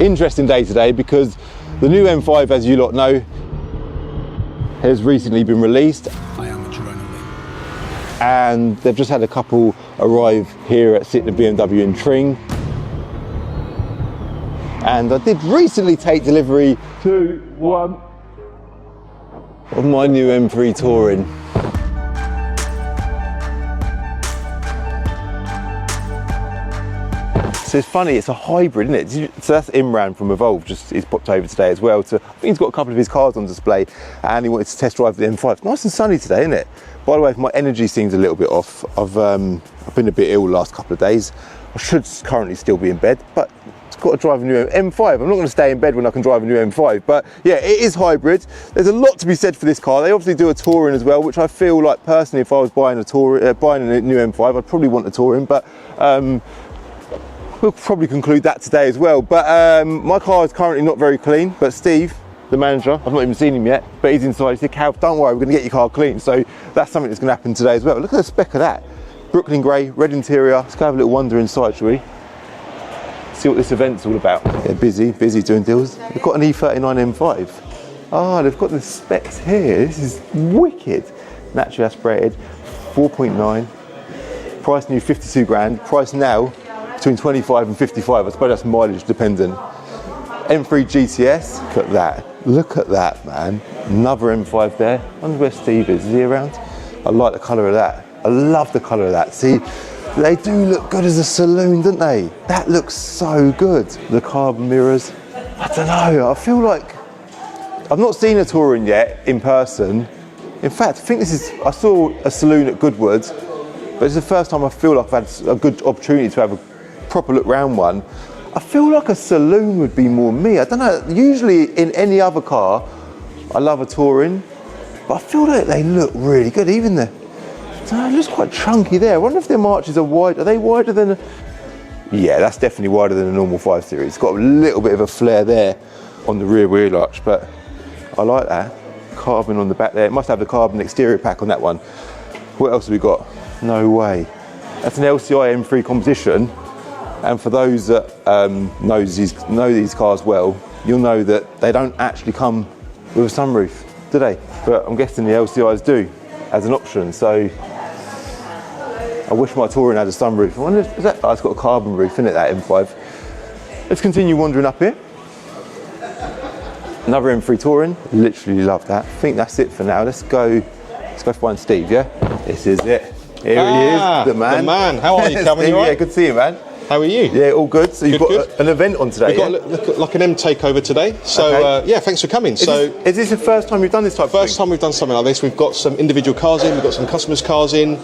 Interesting day today because the new M5, as you lot know, has recently been released. I am adrenaline. And they've just had a couple arrive here at Sitting BMW in Tring. And I did recently take delivery of my new M3 Touring. So it's funny, it's a hybrid, isn't it? So that's Imran from Evolve, he's popped over today as well. I think he's got a couple of his cars on display and he wanted to test drive the M5. It's nice and sunny today, isn't it? By the way, if my energy seems a little bit off, I've been a bit ill the last couple of days. I should currently still be in bed, but I've got to drive a new M5. I'm not going to stay in bed when I can drive a new M5, but yeah, it is hybrid. There's a lot to be said for this car. They obviously do a Touring as well, which I feel like personally, if I was buying a new M5, I'd probably want a Touring, but we'll probably conclude that today as well. But my car is currently not very clean, but Steve, the manager, I've not even seen him yet, but he's inside. He said, Cal, don't worry, we're going to get your car clean. So that's something that's going to happen today as well. Look at the spec of that. Brooklyn grey, red interior. Let's go have a little wander inside, shall we? See what this event's all about. Yeah, busy doing deals. They've got an E39 M5. Oh, they've got the specs here. This is wicked. Naturally aspirated, 4.9. Price new 52 grand. Price now between 25 and 55. I suppose that's mileage dependent. M3 GTS, look at that, man. Another M5 there. I wonder where Steve is he around? I like the colour of that. I love the colour of that. See, they do look good as a saloon, don't they? That looks so good. The carbon mirrors. I don't know, I feel like, I've not seen a Touring yet in person. In fact, I think I saw a saloon at Goodwood, but it's the first time I feel like I've had a good opportunity to have a proper look round one. I feel like a saloon would be more me. I don't know, usually in any other car, I love a Touring, but I feel like they look really good. Even it looks quite chunky there. I wonder if their marches are wide. Are they wider than yeah, that's definitely wider than a normal 5 Series. It's got a little bit of a flare there on the rear wheel arch, but I like that. Carbon on the back there. It must have the carbon exterior pack on that one. What else have we got? No way. That's an LCI M3 composition. And for those that know these cars well, you'll know that they don't actually come with a sunroof, do they? But I'm guessing the LCIs do, as an option. So I wish my Touring had a sunroof. I wonder if it's got a carbon roof, isn't it, that M5? Let's continue wandering up here. Another M3 Touring, literally love that. I think that's it for now. Let's go find Steve, yeah? This is it. Here he is, the man. The man, how are you, Calvin? Yeah, good to see you, man. How are you? Yeah, all good. So you've got an event on today. We've got like an M takeover today. So okay. yeah, thanks for coming. Is this the first time you've done this type of thing? First time we've done something like this. We've got some individual cars in, we've got some customers' cars in,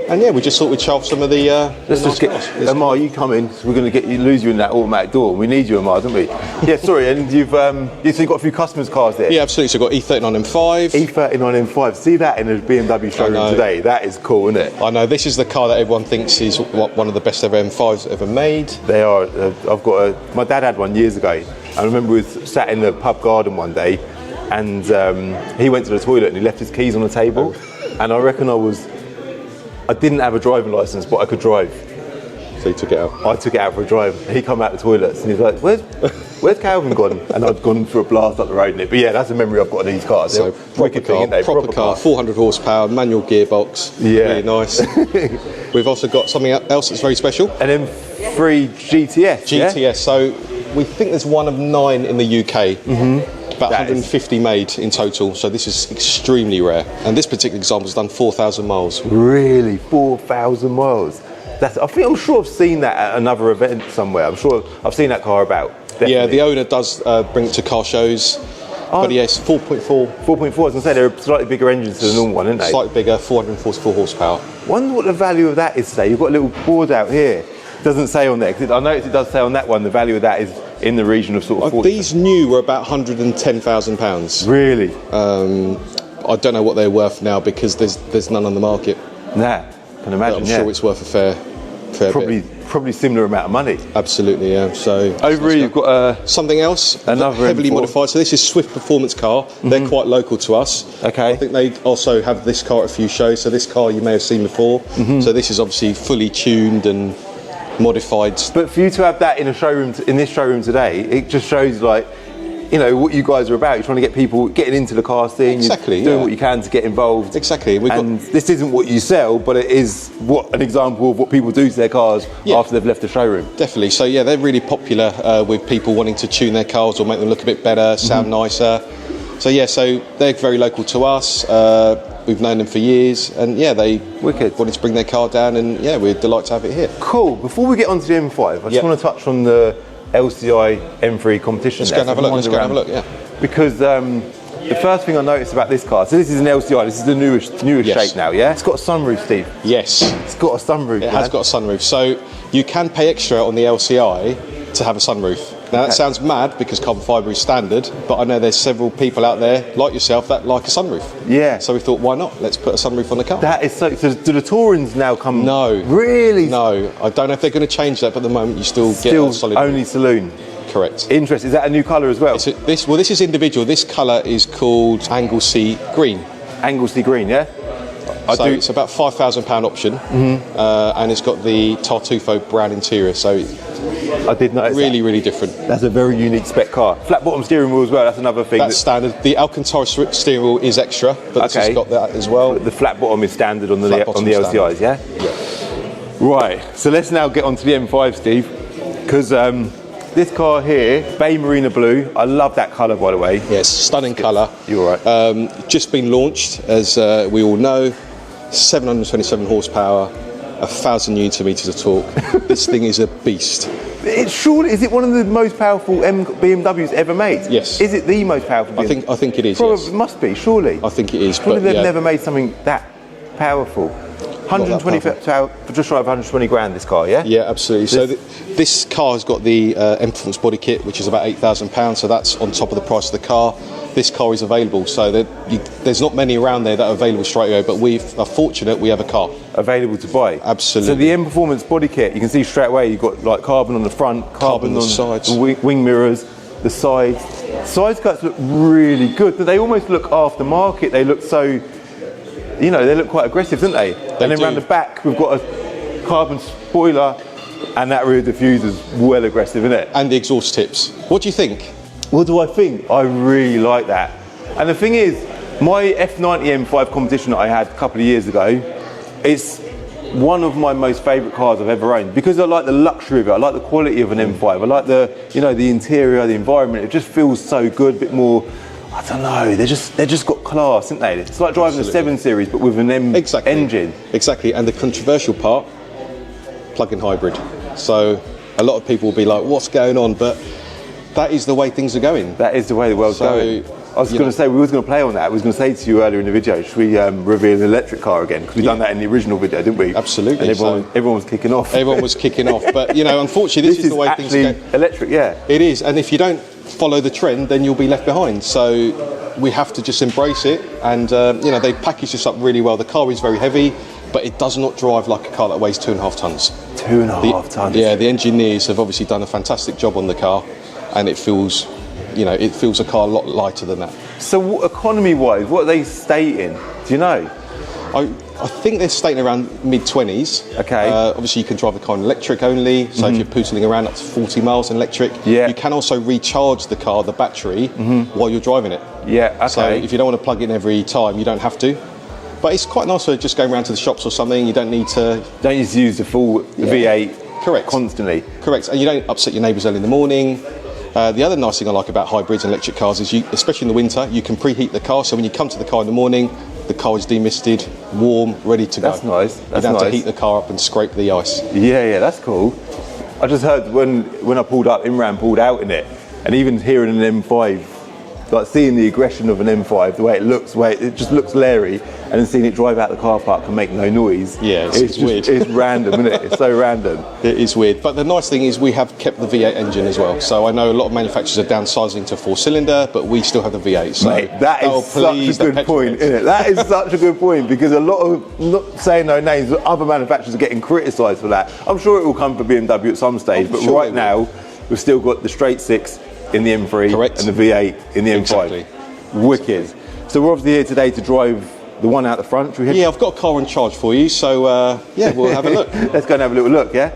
and yeah, we just thought we'd show off some of the. Let's just get Amar. You come in. So we're going to lose you in that automatic door. We need you, Amar, don't we? Yeah, sorry. And you've got a few customers' cars there. Yeah, absolutely. So we've got E39 M5. E39 M5. See that in a BMW showroom today? That is cool, isn't it? I know. This is the car that everyone thinks is one of the best ever M5s ever made. They are. My dad had one years ago. I remember we sat in the pub garden one day, and he went to the toilet and he left his keys on the table. And I reckon I didn't have a driving license, but I could drive. So you took it out? I took it out for a drive. He come out the toilets and he's like, where's Calvin gone? And I'd gone for a blast up the road in it. But yeah, that's a memory I've got of these cars. So wicked thing, isn't they? Proper car, 400 horsepower, manual gearbox. Yeah. Really nice. We've also got something else that's very special. An M3 GTS. GTS. Yeah? So we think there's one of 9 in the UK. About 150 made in total, so this is extremely rare. And this particular example has done 4,000 miles. Really? 4,000 miles? I'm sure I've seen that at another event somewhere. I'm sure I've seen that car about. Definitely. Yeah, the owner does bring it to car shows. But yes, 4.4. 4.4, I was going to say, they're slightly bigger engines than the normal one, aren't they? Slightly bigger, 444 horsepower. Wonder what the value of that is today. You've got a little board out here. Doesn't say on there. I noticed it does say on that one, the value of that is in the region of sort of 40. These new were about £110,000. Really? I don't know what they're worth now because there's none on the market. Nah, can imagine. I'm sure it's worth a fair probably similar amount of money. Absolutely, yeah. So over here you've got something else, another heavily M4. modified. So this is Swift Performance car. They're quite local to us. Okay. I think they also have this car at a few shows. So this car you may have seen before. So this is obviously fully tuned and modified. But for you to have that in a showroom, in this showroom today, it just shows like, you know, what you guys are about. You're trying to get people getting into the car scene. Exactly, You're doing what you can to get involved. Exactly. This isn't what you sell, but it is an example of what people do to their cars after they've left the showroom. Definitely. So yeah, they're really popular with people wanting to tune their cars or make them look a bit better, sound nicer. So yeah, so they're very local to us. We've known them for years, and yeah, they wanted to bring their car down, and yeah, we're delighted to have it here. Cool. Before we get onto the M5, I just want to touch on the LCI M3 competition. Let's go and have a look. Let's go and have a look. Yeah. Because the first thing I noticed about this car, so this is an LCI. This is the newest shape now. Yeah. It's got a sunroof, Steve. Yes. It's got a sunroof. It has got a sunroof. So you can pay extra on the LCI to have a sunroof. Now that sounds mad because carbon fibre is standard, but I know there's several people out there like yourself that like a sunroof. Yeah. So we thought, why not? Let's put a sunroof on the car. That is so. Do the Taurins now come? No. Really? No. I don't know if they're going to change that, but at the moment you still get a solid. Only saloon. Correct. Interesting. Is that a new colour as well? This is individual. This colour is called Anglesey Green. Anglesey Green, yeah. It's about £5,000 option, and it's got the Tartufo brown interior. So I did notice really different. That's a very unique spec car. Flat bottom steering wheel as well. That's another thing. That's standard. The Alcantara steering wheel is extra, but this has got that as well. But the flat bottom is standard on the LCIs, yeah. Yeah. Right. So let's now get onto the M5, Steve, because this car here, Bay Marina Blue. I love that colour, by the way. Yes, stunning colour. You're right. Just been launched, as we all know. 727 horsepower, 1,000 Newton meters of torque. This thing is a beast. Is it one of the most powerful BMWs ever made? Yes. Is it the most powerful? I think it is. Probably yes. Must be, surely. I think it is. Probably but they've never made something that powerful. 120 just shy of 120 grand. This car, yeah. Yeah, absolutely. So this car has got the M Performance body kit, which is about £8,000. So that's on top of the price of the car. This car is available, so there's not many around there that are available straight away, but we are fortunate we have a car available to buy. Absolutely. So the M Performance body kit, you can see straight away you've got like carbon on the front, carbon on the sides, wing mirrors, the sides. Side cuts look really good, but they almost look aftermarket. They look so, you know, they look quite aggressive, don't they? And then around the back we've got a carbon spoiler, and that rear diffuser's well aggressive, isn't it? And the exhaust tips. What do you think? What do I think? I really like that. And the thing is, my F90 M5 competition that I had a couple of years ago, it's one of my most favourite cars I've ever owned, because I like the luxury of it. I like the quality of an M5. I like the interior, the environment. It just feels so good, a bit more. I don't know. They're just got class, aren't they? It's like driving a 7 Series, but with an M engine. Exactly. And the controversial part, plug-in hybrid. So a lot of people will be like, "What's going on?" But that is the way things are going. That is the way the world's going. I was going to say, we were going to play on that. I was going to say to you earlier in the video, should we reveal an electric car again? Because we've done that in the original video, didn't we? Absolutely. And everyone was kicking off. Everyone was kicking off. But, you know, unfortunately, this is the way things are going. Electric, yeah. It is. And if you don't follow the trend, then you'll be left behind. So we have to just embrace it. And, you know, they package this up really well. The car is very heavy, but it does not drive like a car that weighs 2.5 tonnes. 2.5 tonnes? Yeah, the engineers have obviously done a fantastic job on the car. And it feels, you know, it feels a car a lot lighter than that. So economy-wise, what are they stating? Do you know? I think they're stating around mid-20s. Okay. Obviously, you can drive the car in electric only, so if you're pootling around up to 40 miles in electric, you can also recharge the car, the battery, while you're driving it. Yeah, okay. So if you don't want to plug it in every time, you don't have to. But it's quite nice for just going around to the shops or something. You don't need to use the full V8 constantly. Correct. And you don't upset your neighbours early in the morning. The other nice thing I like about hybrids and electric cars is, especially in the winter, you can preheat the car. So when you come to the car in the morning, the car is demisted, warm, ready to go. That's nice. You don't have to heat the car up and scrape the ice. Yeah, that's cool. I just heard when I pulled up, Imran pulled out in it, and even hearing an M5, like seeing the aggression of an M5, the way it looks, it just looks leery, and then seeing it drive out the car park and make no noise. Yeah, it's weird. It's random, isn't it? It's so random. It is weird. But the nice thing is we have kept the V8 engine as well. So I know a lot of manufacturers are downsizing to 4-cylinder, but we still have the V8. So mate, that is such a good point, isn't it? That is such a good point, because a lot of, not saying no names, but other manufacturers are getting criticised for that. I'm sure it will come for BMW at some stage, but right now we've still got the straight 6 in the M3 and the V8 in the M5. Exactly. Wicked. So we're obviously here today to drive the one out the front. Yeah, I've got a car on charge for you, so yeah, we'll have a look. Let's go and have a little look, yeah?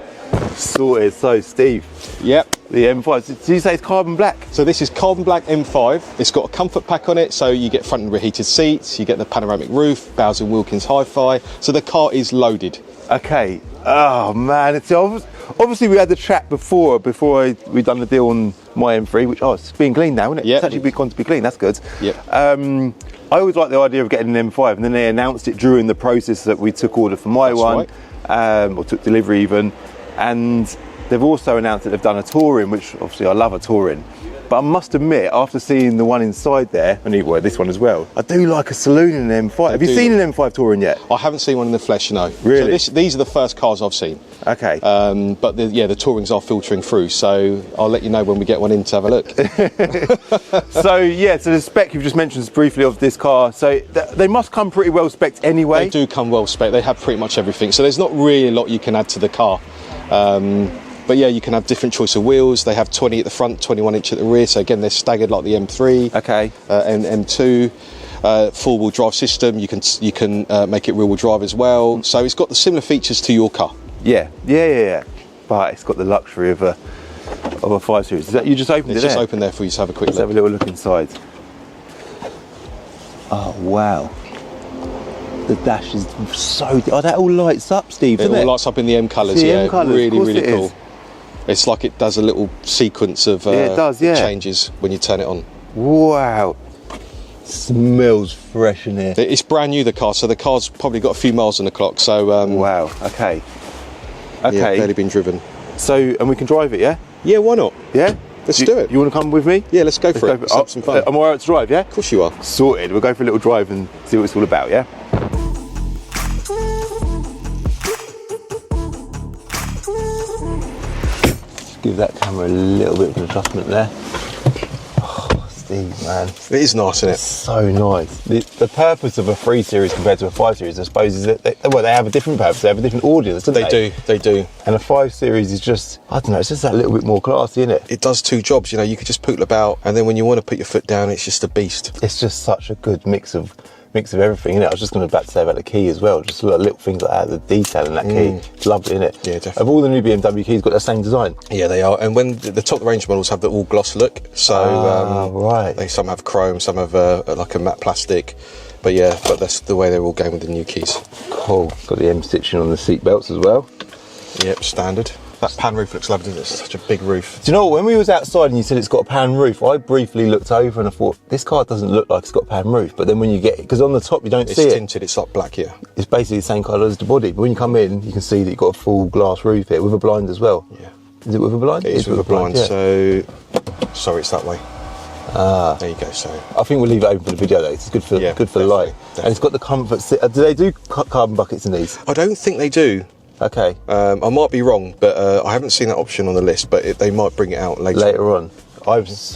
Sorted. So, Steve. Yep. The M5. Did you say it's carbon black? So this is carbon black M5. It's got a comfort pack on it, so you get front and rear heated seats, you get the panoramic roof, Bowers & Wilkins Hi-Fi. So the car is loaded. Okay. Oh man, it's obviously we had the chat before we'd done the deal on my M3, which it's being cleaned now, isn't it? Yep. It's actually gone to be clean. That's good. Yep. I always like the idea of getting an M5, and then they announced it during the process that we took order for my one, or took delivery even, and they've also announced that they've done a touring, which obviously I love a touring. But I must admit, after seeing the one inside there, and this one as well, I do like a saloon in an M5. Have you seen an M5 touring yet? I haven't seen one in the flesh, no. Really? So these are the first cars I've seen. Okay. But the tourings are filtering through, so I'll let you know when we get one in to have a look. So the spec you've just mentioned briefly of this car, so they must come pretty well spec'd anyway. They do come well spec'd. They have pretty much everything. So there's not really a lot you can add to the car. But yeah, you can have different choice of wheels. They have 20 at the front, 21 inch at the rear. So again, they're staggered like the M3 and M2. Four-wheel drive system. You can make it rear-wheel drive as well. So it's got the similar features to your car. Yeah. But it's got the luxury of a 5 Series. Is that you just opened it? It's just open there for you to have a quick look. Let's have a little look inside. Oh wow. The dash is so. That all lights up, Steve. It all lights up in the M colours. Yeah, really cool. It's like it does a little sequence of changes when you turn it on. Wow. Smells fresh in here. It's brand new, the car, so the car's probably got a few miles on the clock. So wow. Okay. Yeah, barely been driven. So, and we can drive it, yeah? Yeah, why not? Yeah. Let's do it. You want to come with me? Yeah, let's go for it. Let's have some fun. Am I alright to drive? Yeah. Of course you are. Sorted. We'll go for a little drive and see what it's all about. Yeah. Give that camera a little bit of an adjustment there. Oh, Steve, man. It is nice, isn't it? It's so nice. The purpose of a 3 Series compared to a 5 Series, I suppose, is that they have a different purpose. They have a different audience, don't they? They do. And a 5 Series is just, I don't know, it's just that little bit more classy, isn't it? It does two jobs, you know, you could just poodle about, and then when you want to put your foot down, it's just a beast. It's just such a good mix of everything, innit? I was just going to say about the key as well, just little things like that, the detail in that key. It's lovely, innit? Yeah, definitely. Have all the new BMW keys got the same design? Yeah, they are. And when the top range models have the all gloss look, so right. They some have chrome, some have like a matte plastic, but that's the way they're all going with the new keys. Cool. Got the M stitching on the seat belts as well. Yep, standard. That pan roof looks lovely, doesn't it? It's such a big roof. Do you know what, when we was outside and you said it's got a pan roof, I briefly looked over and I thought, this car doesn't look like it's got a pan roof. But then when you get it, because on the top you don't see it. It's tinted, it's like black here. It's basically the same colour as the body. But when you come in, you can see that you've got a full glass roof here with a blind as well. Yeah. Is it with a blind? It is with a blind, yeah. So, sorry, it's that way. There you go, so. I think we'll leave it open for the video though, it's good for the light. Definitely. And it's got the comfort, do they do carbon buckets in these? I don't think they do. Okay. I might be wrong, but I haven't seen that option on the list, but they might bring it out later on. There's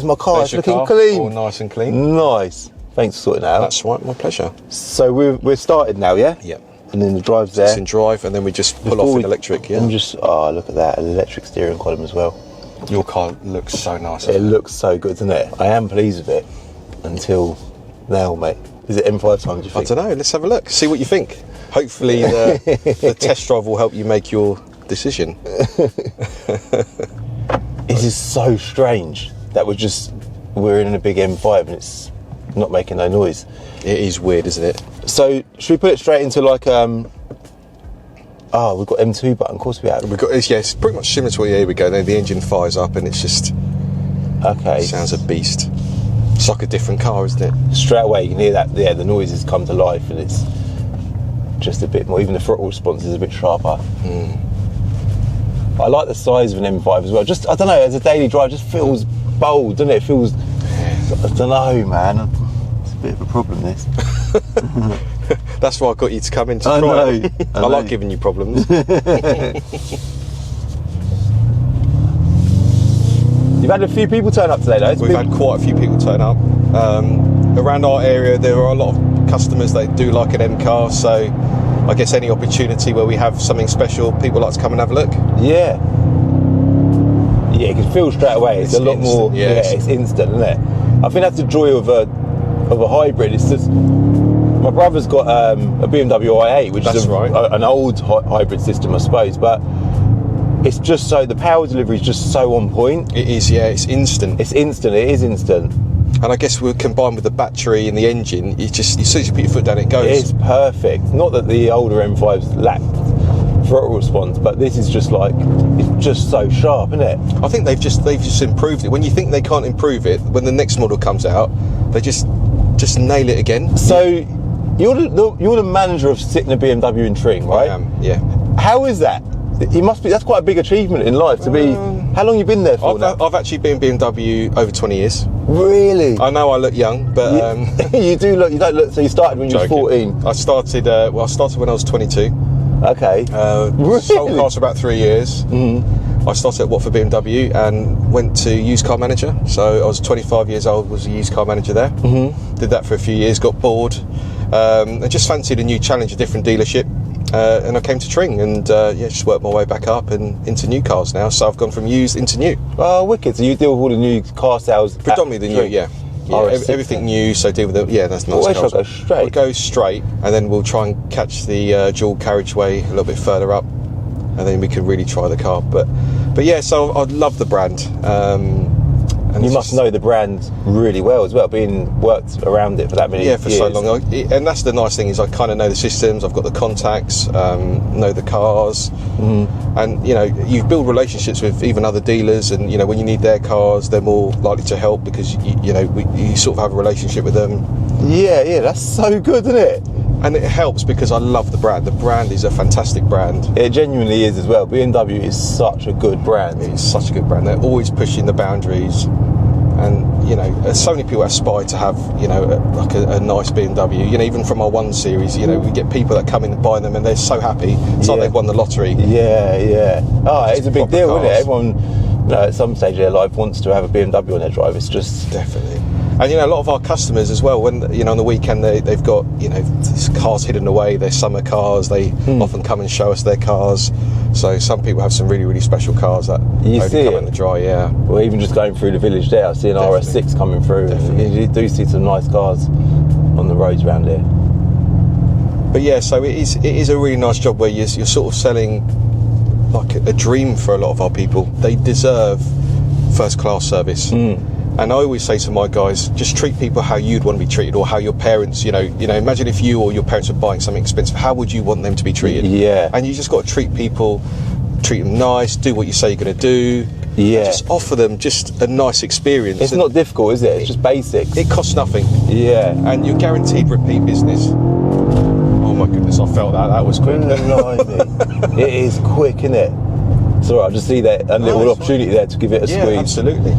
my car, it's looking car. clean. All nice and clean. Nice. Thanks for sorting it out. That's right, my pleasure. So we're started now, yeah? Yep. And then the drive's there. It's in drive, and then we just pull off in electric, yeah? And look at that, an electric steering column as well. Your car looks so nice. It looks so good, doesn't it? I am pleased with it until now, mate. Is it M5 time, do you think? I don't know, let's have a look, see what you think. Hopefully the test drive will help you make your decision. This is so strange that we're in a big M5 and it's not making no noise. It is weird, isn't it? So should we put it straight into like we've got M2 button, of course we have. It's pretty much similar to what, here we go. Then the engine fires up and it's just sounds a beast. It's like a different car, isn't it? Straight away you can hear that, the noises come to life and it's just a bit more, even the throttle response is a bit sharper. I like the size of an M5 as well. Just, I don't know, as a daily drive, just feels bold, doesn't it? It feels, I don't know, man. It's a bit of a problem, this. That's why I got you to come in to try it. I like giving you problems. You've had a few people turn up today, though. We've had quite a few people turn up. Around our area, there are a lot of customers that do like an M car, so I guess any opportunity where we have something special, people like to come and have a look. Yeah, you can feel straight away. It's a lot more. Yeah, it's instant, isn't it? I think that's the joy of a hybrid. It's just my brother's got a BMW i8, which is an old hybrid system, I suppose, but it's just so, the power delivery is just so on point. It is, yeah, it's instant. It's instant, it is instant. And I guess we're combined with the battery and the engine, as soon as you put your foot down, it goes. It is perfect. Not that the older M5s lacked throttle response, but this is just like, it's just so sharp, isn't it? I think they've just improved it. When you think they can't improve it, when the next model comes out, they just nail it again. So you're the manager of sitting a BMW in Tring, right? I am, yeah. How is that? It must be, that's quite a big achievement in life to be. How long you been there for now? I've actually been BMW over 20 years. Really? I know I look young, but you do look. You don't look. So you started when you were 14. I started when I was 22. Okay. Really? Sold cars for about 3 years. I started at Watford BMW and went to used car manager. So I was 25 years old, was a used car manager there. Did that for a few years, got bored, and just fancied a new challenge, a different dealership. And I came to Tring and just worked my way back up and into new cars now. So I've gone from used into new. Oh, wicked. So you deal with all the new car sales? Predominantly the new, yeah. Everything new, so deal with it. Yeah, that's nice. Where should I go straight? We'll go straight, and then we'll try and catch the dual carriageway a little bit further up, and then we can really try the car. But yeah, so I love the brand. And you must know the brand really well as well, being worked around it for that many years. Yeah, for so long. And that's the nice thing, is I kind of know the systems, I've got the contacts, know the cars, and you build relationships with even other dealers, and when you need their cars, they're more likely to help because you sort of have a relationship with them. Yeah, that's so good, isn't it? And it helps because I love the brand. The brand is a fantastic brand. It genuinely is as well. BMW is such a good brand. It's such a good brand. They're always pushing the boundaries. And so many people aspire to have like a nice BMW. Even from our 1 Series, we get people that come in and buy them, and they're so happy. It's like they've won the lottery. Yeah. Oh, it's a big deal, isn't it? Everyone, at some stage of their life wants to have a BMW on their drive. It's just definitely. And a lot of our customers as well, when on the weekend they've got cars hidden away, their summer cars. They often come and show us their cars. So some people have some really, really special cars that only come in the dry. Yeah. Well, even just going through the village there, I see an RS6 coming through. Definitely. You do see some nice cars on the roads around here. But yeah, so it is a really nice job where you're sort of selling like a dream for a lot of our people. They deserve first class service. And I always say to my guys, just treat people how you'd want to be treated, or how your parents, imagine if you or your parents were buying something expensive, how would you want them to be treated? Yeah. And you just got to treat them nice, do what you say you're going to do. Yeah. Just offer them just a nice experience. It's not difficult, is it? It's just basics. It costs nothing. Yeah. And you're guaranteed repeat business. Oh my goodness, I felt that. That was quick. It is quick, isn't it? Sorry, I just see that a little opportunity there to give it a squeeze. Yeah, absolutely.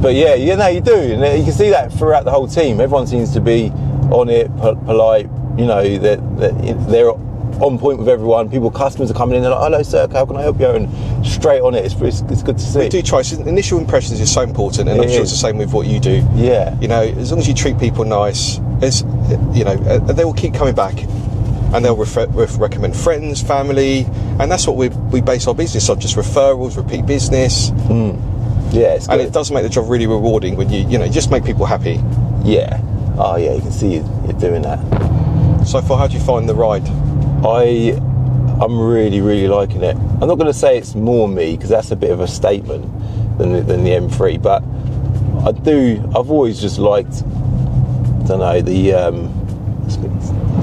But yeah, you do, and you can see that throughout the whole team. Everyone seems to be on it, polite. They're on point with everyone. Customers are coming in, they're like, "Hello, sir, how can I help you?" And straight on it. It's good to see. We do try. Initial impressions is so important, and I'm sure it's the same with what you do. Yeah. As long as you treat people nice, they will keep coming back, and they'll recommend friends, family, and that's what we base our business on: just referrals, repeat business. Yeah, it's good. And it does make the job really rewarding when you just make people happy. Yeah. Oh yeah, you can see you're doing that. So far, how do you find the ride? I'm really, really liking it. I'm not going to say it's more me, because that's a bit of a statement than the M3, but I've always just liked, I don't know, it's a bit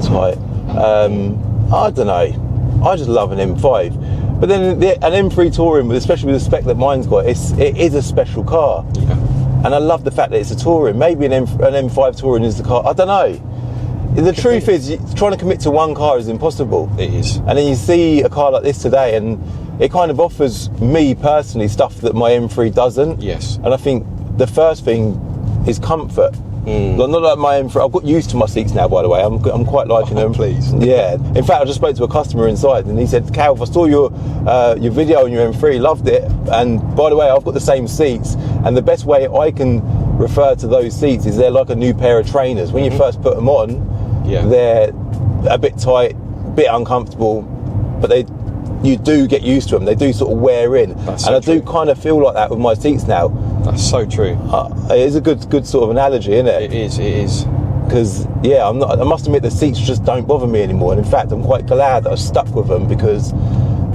tight. I don't know. I just love an M5. But then an M3 Touring, especially with the spec that mine's got, it is a special car. Yeah. And I love the fact that it's a Touring. Maybe an M5 Touring is the car. I don't know. The truth is, trying to commit to one car is impossible. It is. And then you see a car like this today, and it kind of offers me personally stuff that my M3 doesn't. Yes. And I think the first thing is comfort. Not like my M3. I've got used to my seats now, by the way. I'm quite liking them. Please. Yeah. In fact, I just spoke to a customer inside, and he said, "Cal, I saw your video on your M3, loved it. And by the way, I've got the same seats, and the best way I can refer to those seats is they're like a new pair of trainers. When you first put them on, they're a bit tight, a bit uncomfortable, but you do get used to them. They do sort of wear in." That's and so I do true. kind of feel like that with my seats now. That's so true. It is a good sort of analogy, isn't it? It is. Because I must admit, the seats just don't bother me anymore. And in fact, I'm quite glad that I stuck with them, because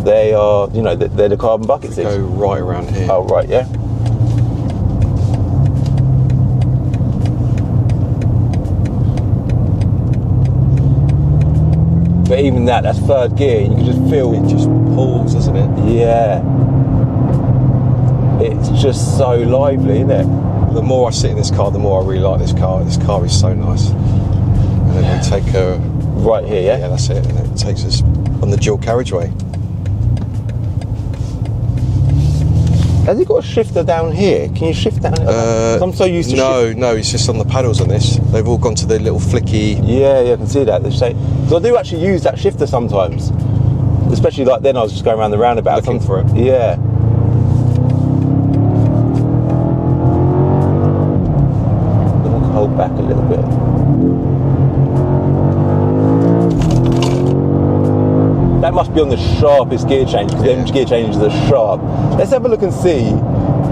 They are, you know, they're the carbon bucket seats. Go right around here. Oh, right, yeah. But even that's third gear. You can just feel It just pulls, doesn't it? Yeah. It's just so lively, isn't it? The more I sit in this car, the more I really like this car. This car is so nice. And then we take a... Right here, yeah? Yeah, that's it. And it takes us on the dual carriageway. Has it got a shifter down here? Can you shift down here? 'Cause I'm so used to No, it's just on the paddles on this. They've all gone to the little flicky... Yeah, I can see that. Because I do actually use that shifter sometimes. Especially like then I was just going around the roundabout. Looking for it. Yeah. Then we'll hold back a little bit. That must be on the sharpest gear change, because them gear changes are sharp. Let's have a look and see,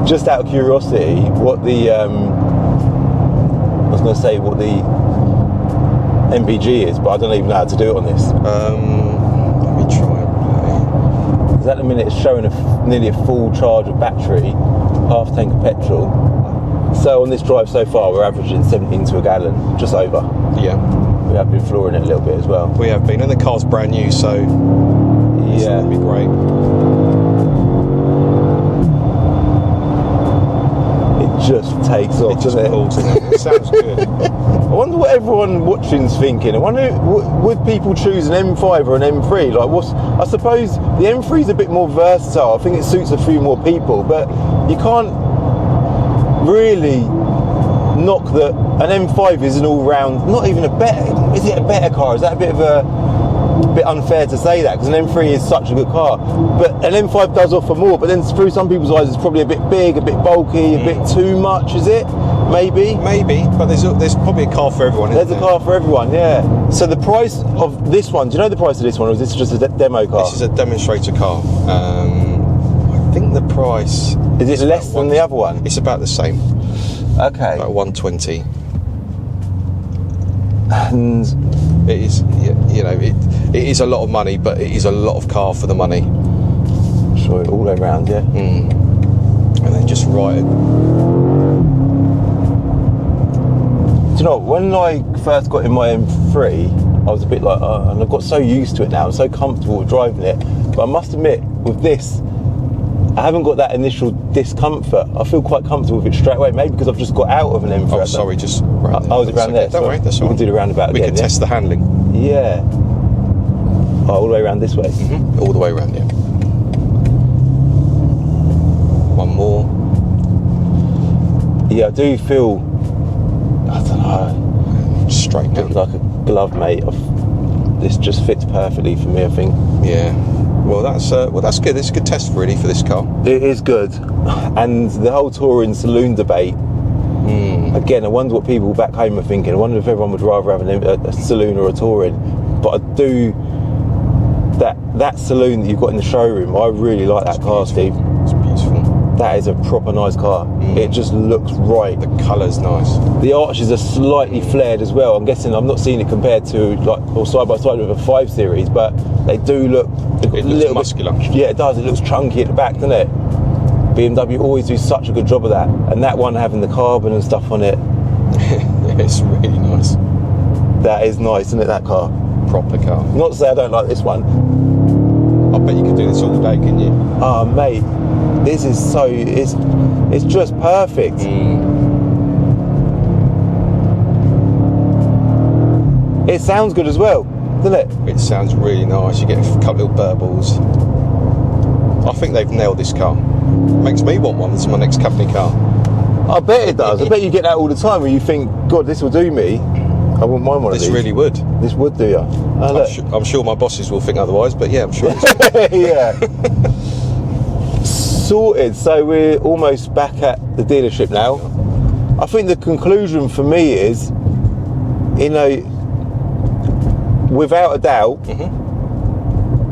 just out of curiosity, what the what the MPG is, but I don't even know how to do it on this. Let me try and play. Because at the minute it's showing nearly a full charge of battery, half tank of petrol. So on this drive so far, we're averaging 17 to a gallon, just over. Yeah. We have been flooring it a little bit as well. We have been, and the car's brand new, so Yeah. it'll be great. It just takes off, It just doesn't it? pulls, doesn't it? It sounds good. I wonder what everyone watching's thinking. I wonder, would people choose an M5 or an M3? Like, I suppose the M3 is a bit more versatile. I think it suits a few more people, but you can't really knock that an M5 is an all-round, not even a better, is it a better car? Is that a bit unfair to say that, because an M3 is such a good car, but an M5 does offer more, but then through some people's eyes it's probably a bit big, a bit bulky, a bit too much, is it? Maybe, but there's probably a car for everyone. There's a car for everyone, yeah. So the price of this one, do you know the price of this one, or is this just a demo car? This is a demonstrator car. I think the price... Is it less than the other one? It's about the same. Okay. About 120. And it is, you know, it is a lot of money, but it is a lot of car for the money. Show it all the way around, yeah. And then just ride it. Do you know, when I first got in my M3, I was a bit like, and I've got so used to it now, I'm so comfortable with driving it. But I must admit, with this, I haven't got that initial discomfort. I feel quite comfortable with it straight away, maybe because I've just got out of an M3. Oh, sorry, just round there. I was around there. Don't worry, that's all right. We can do the roundabout again. We can test the handling. Yeah. Oh, all the way around this way? All the way around, yeah. One more. Yeah, I do feel, I don't know, straight down. like a glove, mate. This just fits perfectly for me, I think. Yeah. Well, that's good. It's a good test, really, for this car. It is good. And the whole touring saloon debate, again, I wonder what people back home are thinking. I wonder if everyone would rather have a saloon or a touring. But I do, that saloon that you've got in the showroom, I really like that car, Steve. It's beautiful. That is a proper nice car. It just looks right. The colour's nice. The arches are slightly flared as well. I'm guessing I'm not seeing it compared to or side by side with a 5 Series, but they do look It looks a little muscular. Yeah, it does. It looks chunky at the back, doesn't it? BMW always do such a good job of that, and that one having the carbon and stuff on it. Yeah, it's really nice. That is nice, isn't it? That car. Proper car. Not to say I don't like this one. I bet you could do this all day, couldn't you? Oh, mate, this is so. It's just perfect. It sounds good as well, doesn't it? It sounds really nice. You get a couple of burbles. I think they've nailed this car. Makes me want one. This is my next company car. I bet it does. I bet you get that all the time where you think, God, this will do me. I wouldn't mind one of This these. really would. This would do you. I'm sure my bosses will think otherwise, but yeah, I'm sure it's Yeah. Sorted. So we're almost back at the dealership now. I think the conclusion for me is, you know, without a doubt,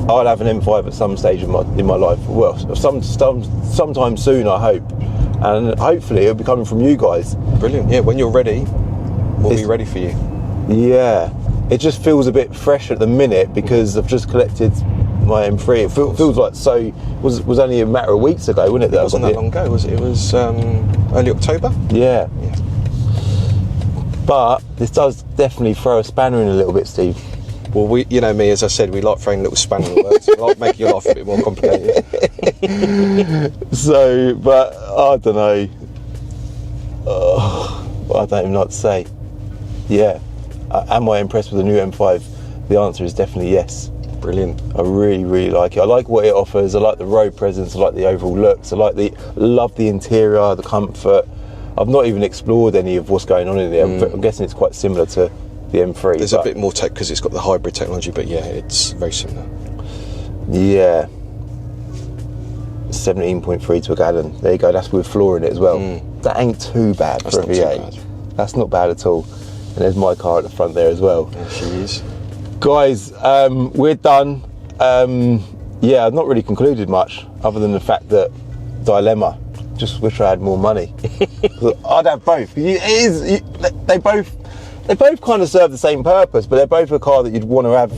I'll have an M5 at some stage in my life. Well, sometime soon, I hope, and hopefully it'll be coming from you guys. brilliant. Yeah, when you're ready, we'll be ready for you. Yeah, it just feels a bit fresh at the minute because I've just collected my M3. It feels like was only a matter of weeks ago, wasn't it? It wasn't that long ago, was it? It was early October. Yeah. But this does definitely throw a spanner in a little bit, Steve. Well, you know me, as I said, we like throwing little spanner in the works. We like making your life a bit more complicated. So, but I don't know. I don't even know what to say. Yeah. Am I impressed with the new M5? The answer is definitely yes. Brilliant. I really, really like it. I like what it offers. I like the road presence. I like the overall looks. Love the interior, the comfort. I've not even explored any of what's going on in there. I'm guessing it's quite similar to the M3. There's a bit more tech because it's got the hybrid technology, but yeah, it's very similar. Yeah. 17.3 to a gallon. There you go. That's with floor in it as well. That ain't too bad for a V8. That's not bad at all. And there's my car at the front there as well. There she is. Guys, we're done. Yeah, I've not really concluded much other than the fact that dilemma. Just wish I had more money. I'd have both. They both kind of serve the same purpose, but they're both a car that you'd want to have.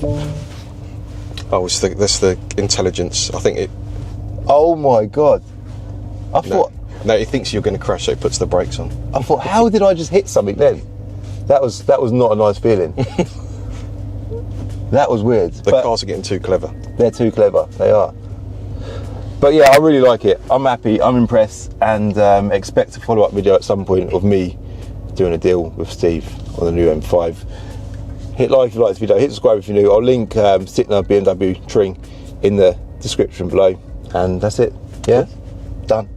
Oh, that's the intelligence. I think it. Oh my God! I thought. No, he thinks you're going to crash, so he puts the brakes on. I thought, how did I just hit something then? That was not a nice feeling. That was weird. The cars are getting too clever. They're too clever. They are. But yeah, I really like it. I'm happy. I'm impressed, and expect a follow-up video at some point of me doing a deal with Steve on the new M5. Hit like if you like this video. Hit subscribe if you're new. I'll link Sitner BMW Tring in the description below, and that's it. Yeah, done.